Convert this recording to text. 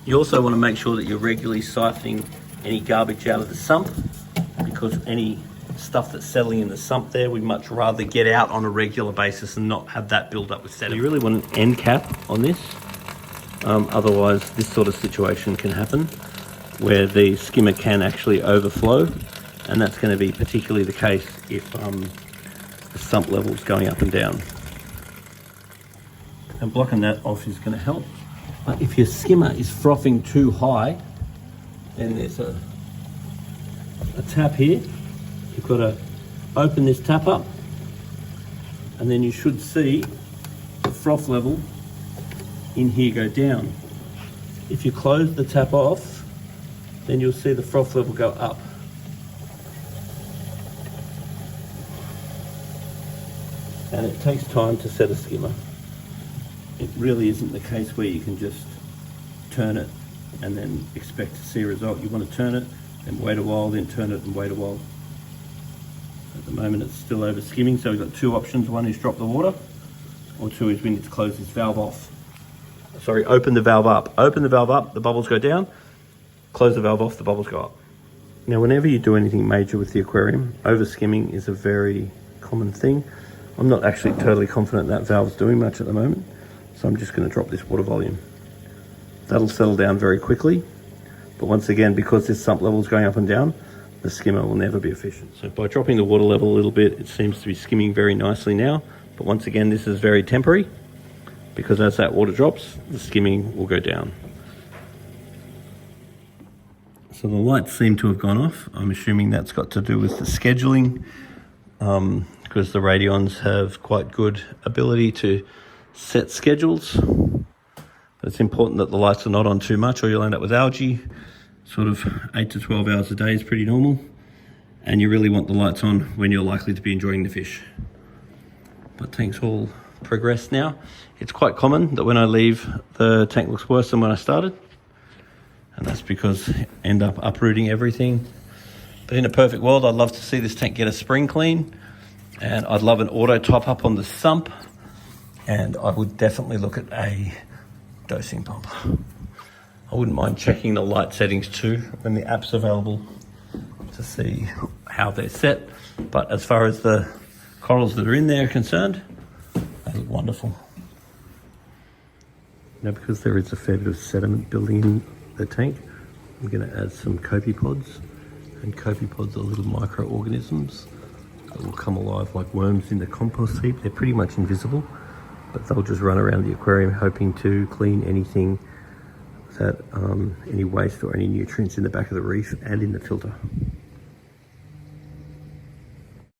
You also want to make sure that you're regularly siphoning any garbage out of the sump, because any stuff that's settling in the sump there, we'd much rather get out on a regular basis and not have that build up with sediment. You really want an end cap on this, otherwise this sort of situation can happen where the skimmer can actually overflow, and that's going to be particularly the case if the sump level is going up and down. And blocking that off is going to help. But if your skimmer is frothing too high, then there's a tap here. You've got to open this tap up, and then you should see the froth level in here go down. If you close the tap off, then you'll see the froth level go up. And it takes time to set a skimmer. It really isn't the case where you can just turn it and then expect to see a result. You want to turn it, then wait a while, then turn it and wait a while. At the moment it's still over skimming, so we've got two options. One is drop the water, or two is we need to close this valve off. Sorry, open the valve up. Open the valve up, the bubbles go down. Close the valve off, the bubbles go up. Now whenever you do anything major with the aquarium, over skimming is a very common thing. I'm not actually totally confident that valve's doing much at the moment, so I'm just going to drop this water volume. That'll settle down very quickly, but once again, because this sump level is going up and down, the skimmer will never be efficient. So by dropping the water level a little bit, it seems to be skimming very nicely now, but once again, this is very temporary, because as that water drops, the skimming will go down. So the lights seem to have gone off. I'm assuming that's got to do with the scheduling, because the Radions have quite good ability to set schedules. But it's important that the lights are not on too much, or you'll end up with algae. Sort of 8 to 12 hours a day is pretty normal. And you really want the lights on when you're likely to be enjoying the fish. But tanks all progressed now. It's quite common that when I leave, the tank looks worse than when I started. And that's because I end up uprooting everything. But in a perfect world, I'd love to see this tank get a spring clean. And I'd love an auto top up on the sump. And I would definitely look at a dosing pump. I wouldn't mind checking the light settings too when the app's available to see how they're set. But as far as the corals that are in there are concerned, they look wonderful. Now, because there is a fair bit of sediment building in the tank, I'm going to add some copepods. And copepods are little microorganisms that will come alive like worms in the compost heap. They're pretty much invisible, but they'll just run around the aquarium hoping to clean anything that any waste or any nutrients in the back of the reef and in the filter.